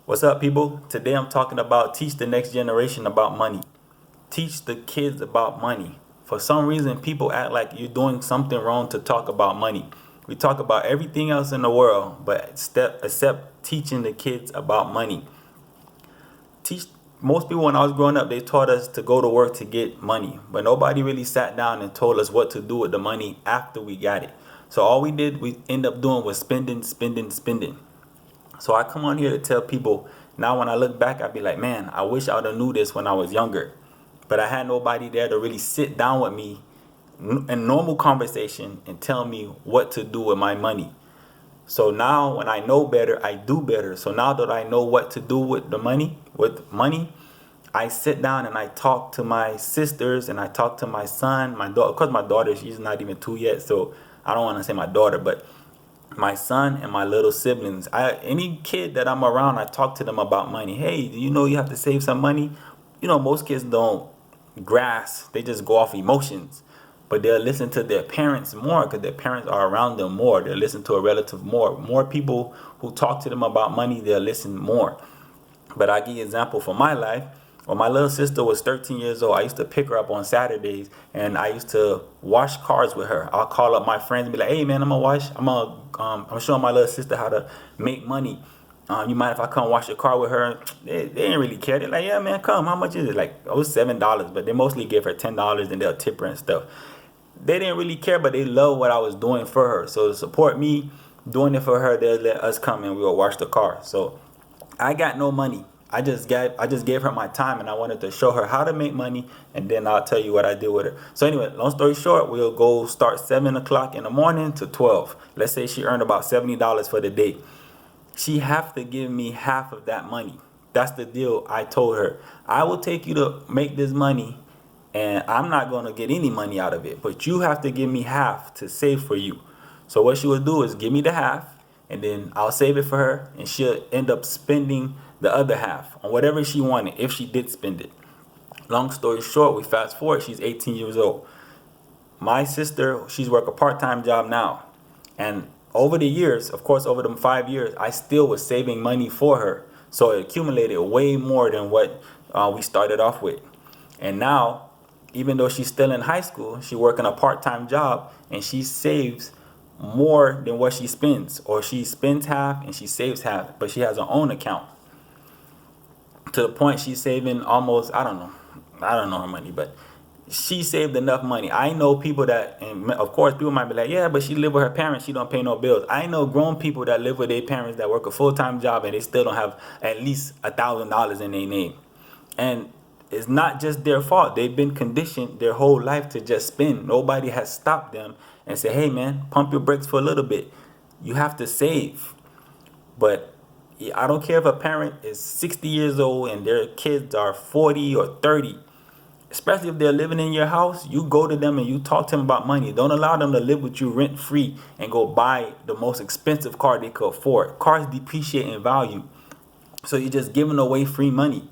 What's up, people? Today I'm talking about teach the next generation about money. Teach the kids about money. For some reason, people act like you're doing something wrong to talk about money. We talk about everything else in the world, but except teaching the kids about money. Teach Most people when I was growing up, they taught us to go to work to get money, but nobody really sat down and told us what to do with the money after we got it. So all we end up doing was spending, spending, spending. So I come on here to tell people now when I look back, I'd be like, man, I wish I would have knew this when I was younger. But I had nobody there to really sit down with me in normal conversation and tell me what to do with my money. So now when I know better, I do better. So now that I know what to do with money, I sit down and I talk to my sisters and I talk to my son, my daughter. Of course, my daughter, she's not even 2 yet, so I don't want to say my daughter, but my son and my little siblings. Any kid that I'm around, I talk to them about money. Hey, do you know you have to save some money? Most kids don't grasp. They just go off emotions. But they'll listen to their parents more because their parents are around them more. They'll listen to a relative more. More people who talk to them about money, they'll listen more. But I give you an example from my life. When my little sister was 13 years old, I used to pick her up on Saturdays and I used to wash cars with her. I'll call up my friends and be like, hey man, I'm showing my little sister how to make money. You mind if I come wash your car with her? They didn't really care. They're like, yeah man, come. How much is it? Like, it was $7, but they mostly give her $10 and they'll tip her and stuff. They didn't really care, but they love what I was doing for her. So to support me doing it for her, they'll let us come and we'll wash the car. So I got no money. I just gave her my time and I wanted to show her how to make money and then I'll tell you what I did with her. So anyway, long story short, we'll go start 7 o'clock in the morning to 12. Let's say she earned about $70 for the day. She have to give me half of that money. That's the deal I told her. I will take you to make this money and I'm not going to get any money out of it, but you have to give me half to save for you. So what she would do is give me the half and then I'll save it for her and she'll end up spending the other half on whatever she wanted if she did spend it. Long story short, we fast forward, she's 18 years old. My sister, she's work a part-time job now. And over the years, of course, over them 5 years, I still was saving money for her. So it accumulated way more than what we started off with. And now, even though she's still in high school, she working a part-time job and she saves more than what she spends. Or she spends half and she saves half, but she has her own account. To the point she's saving almost, I don't know her money, but she saved enough money. I know people that, and of course people might be like, yeah, but she live with her parents, she don't pay no bills. I know grown people that live with their parents that work a full-time job and they still don't have at least $1,000 in their name. And it's not just their fault. They've been conditioned their whole life to just spend. Nobody has stopped them and said, hey man, pump your brakes for a little bit. You have to save. But I don't care if a parent is 60 years old and their kids are 40 or 30. Especially if they're living in your house, you go to them and you talk to them about money. Don't allow them to live with you rent free and go buy the most expensive car they could afford. Cars depreciate in value. So you're just giving away free money.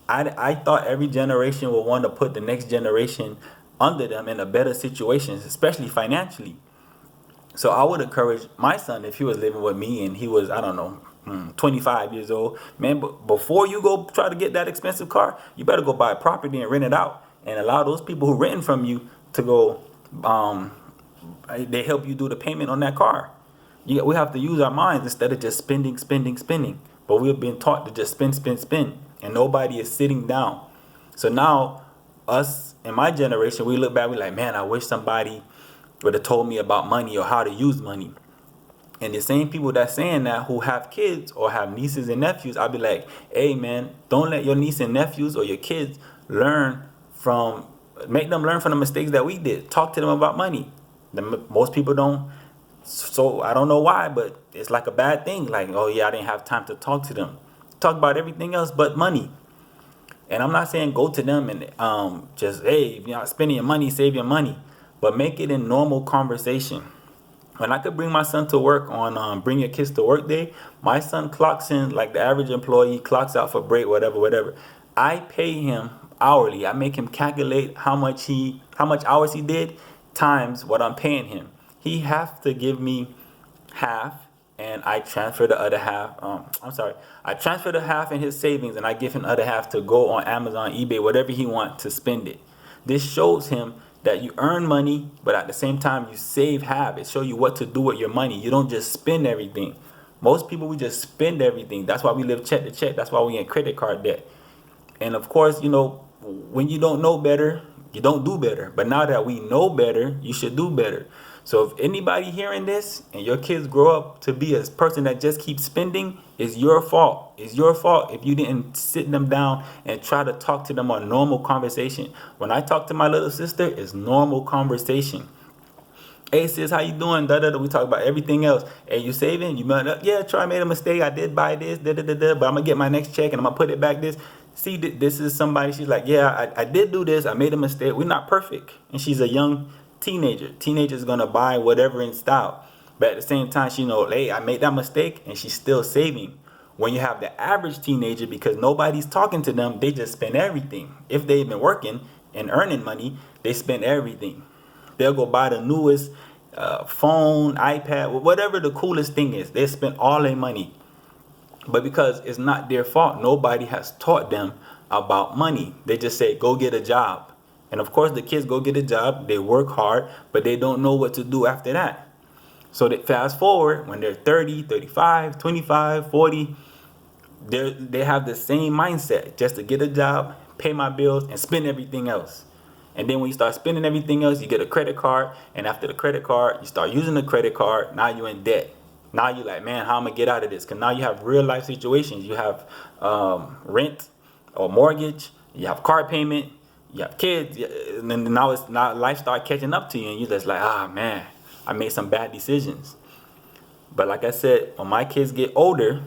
I thought every generation would want to put the next generation under them in a better situation, especially financially. So I would encourage my son if he was living with me and he was, I don't know, 25 years old, man, but before you go try to get that expensive car, you better go buy a property and rent it out and allow those people who renting from you to go, they help you do the payment on that car. We have to use our minds instead of just spending, spending, spending. But we've been taught to just spend, spend, spend, and nobody is sitting down. So now us in my generation, we look back, we're like, man, I wish somebody would have told me about money or how to use money. And the same people that saying that who have kids or have nieces and nephews, I'll be like, hey man, don't let your niece and nephews or your kids make them learn from the mistakes that we did. Talk to them about money. Most people don't. So I don't know why, but it's like a bad thing. Like, oh yeah, I didn't have time to talk to them. Talk about everything else but money. And I'm not saying go to them and just, hey, if you're not spending your money, save your money. But make it in normal conversation. When I could bring my son to work on Bring Your Kids to Work Day, my son clocks in like the average employee, clocks out for break, whatever. I pay him hourly. I make him calculate how much hours he did times what I'm paying him. He have to give me half and I transfer the other half. I transfer the half in his savings, and I give him the other half to go on Amazon, eBay, whatever he wants to spend it. This shows him that you earn money, but at the same time you save half. It shows you what to do with your money. You don't just spend everything. Most people, we just spend everything. That's why we live check to check. That's why we in credit card debt. And of course, when you don't know better, you don't do better. But now that we know better, you should do better. So if anybody hearing this and your kids grow up to be a person that just keeps spending, it's your fault. It's your fault if you didn't sit them down and try to talk to them on normal conversation. When I talk to my little sister, it's normal conversation. Hey sis, how you doing? Da da da. We talk about everything else. Hey, you saving? You might not, yeah, I made a mistake. I did buy this, da da da da. But I'm gonna get my next check and I'm gonna put it back this. See, this is somebody. She's like, yeah, I did do this. I made a mistake. We're not perfect. And she's a young teenager. Teenager's gonna buy whatever in style. But at the same time, she knows, hey, I made that mistake, and she's still saving. When you have the average teenager, because nobody's talking to them, they just spend everything. If they've been working and earning money, they spend everything. They'll go buy the newest phone, iPad, whatever the coolest thing is. They spend all their money. But because it's not their fault, nobody has taught them about money. They just say, go get a job. And of course, the kids go get a job. They work hard, but they don't know what to do after that. So they fast forward, when they're 30, 35, 25, 40, they have the same mindset, just to get a job, pay my bills, and spend everything else. And then when you start spending everything else, you get a credit card. And after the credit card, you start using the credit card. Now you're in debt. Now you're like, man, how am I going to get out of this? Because now you have real life situations. You have rent or mortgage. You have car payment. You have kids. And then now life start catching up to you. And you're just like, man, I made some bad decisions. But like I said, when my kids get older,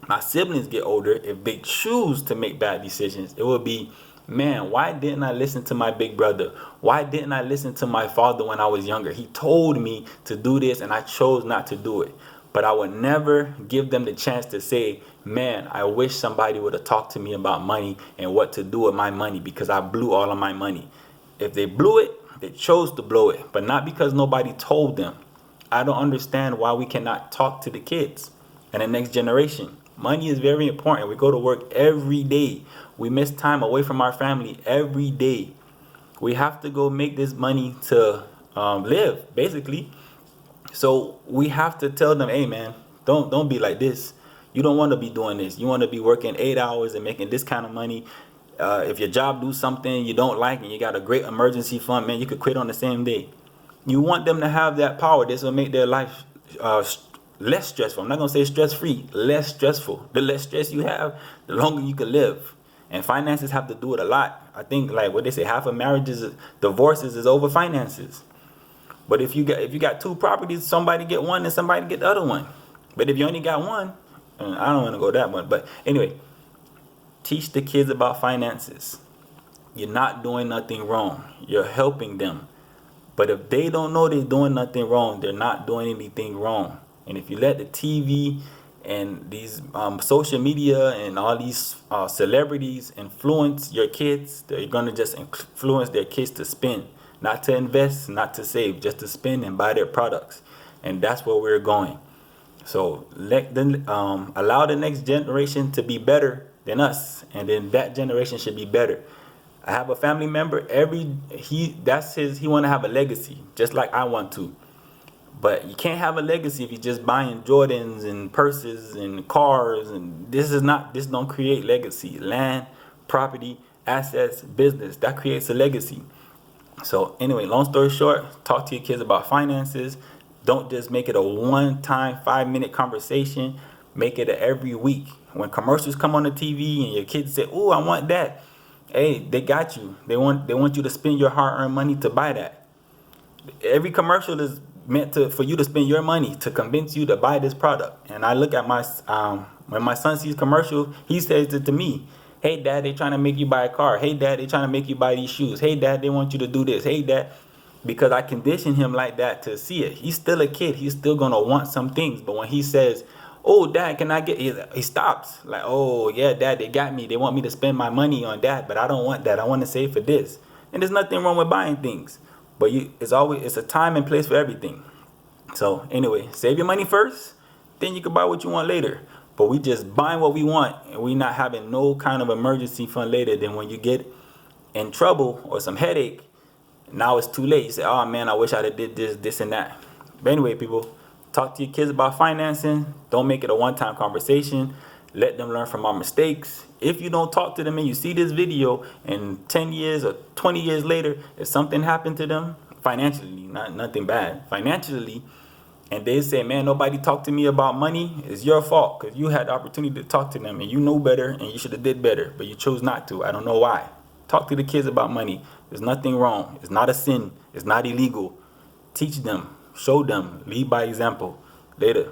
my siblings get older, if they choose to make bad decisions, it will be, man, why didn't I listen to my big brother? Why didn't I listen to my father when I was younger? He told me to do this and I chose not to do it. But I would never give them the chance to say, man, I wish somebody would have talked to me about money and what to do with my money, because I blew all of my money. If they blew it, they chose to blow it, but not because nobody told them. I don't understand why we cannot talk to the kids and the next generation. Money is very important. We go to work every day. We miss time away from our family every day. We have to go make this money to live, basically. So we have to tell them, hey man, don't be like this. You don't want to be doing this. You want to be working 8 hours and making this kind of money. If your job do something you don't like and you got a great emergency fund, man, you could quit on the same day. You want them to have that power. This will make their life less stressful. I'm not going to say stress-free, less stressful. The less stress you have, the longer you can live. And finances have to do it a lot. I think, like what they say, half of marriages, divorces is over finances. But if you got two properties, somebody get one and somebody get the other one. But if you only got one, I don't want to go that one. But anyway, teach the kids about finances. You're not doing nothing wrong. You're helping them. But if they don't know they're doing nothing wrong, they're not doing anything wrong. And if you let the TV and these social media and all these celebrities influence your kids, they're going to just influence their kids to spend. Not to invest, not to save, just to spend and buy their products. And that's where we're going. So allow the next generation to be better than us. And then that generation should be better. I have a family member, he want to have a legacy, just like I want to. But you can't have a legacy if you're just buying Jordans and purses and cars, and this don't create legacy. Land, property, assets, business, that creates a legacy. So anyway, long story short, talk to your kids about finances. Don't just make it a one-time 5-minute conversation. Make it every week. When commercials come on the TV and your kids say, "Oh, I want that." Hey, they got you. They want you to spend your hard-earned money to buy that. Every commercial is meant for you to spend your money to convince you to buy this product. And I look at when my son sees commercial, he says it to me. Hey, Dad, they trying to make you buy a car. Hey, Dad, they trying to make you buy these shoes. Hey, Dad, they want you to do this. Hey, Dad. Because I condition him like that to see it. He's still a kid. He's still going to want some things. But when he says, "Oh, Dad, can I get," he stops. Like, "Oh, yeah, Dad, they got me. They want me to spend my money on that, but I don't want that. I want to save for this." And there's nothing wrong with buying things. But it's a time and place for everything. So anyway, save your money first. then you can buy what you want later. But we just buying what we want, and we not having no kind of emergency fund later. Then when you get in trouble or some headache, now it's too late. You say, oh man, I wish I'd have did this and that. But anyway, people, talk to your kids about financing. Don't make it a one-time conversation. Let them learn from our mistakes. If you don't talk to them and you see this video and 10 years or 20 years later, if something happened to them financially, nothing bad, financially, and they say, man, nobody talked to me about money, it's your fault because you had the opportunity to talk to them and you know better and you should have did better, but you chose not to. I don't know why. Talk to the kids about money. There's nothing wrong. It's not a sin. It's not illegal. Teach them. Show them. Lead by example. Later.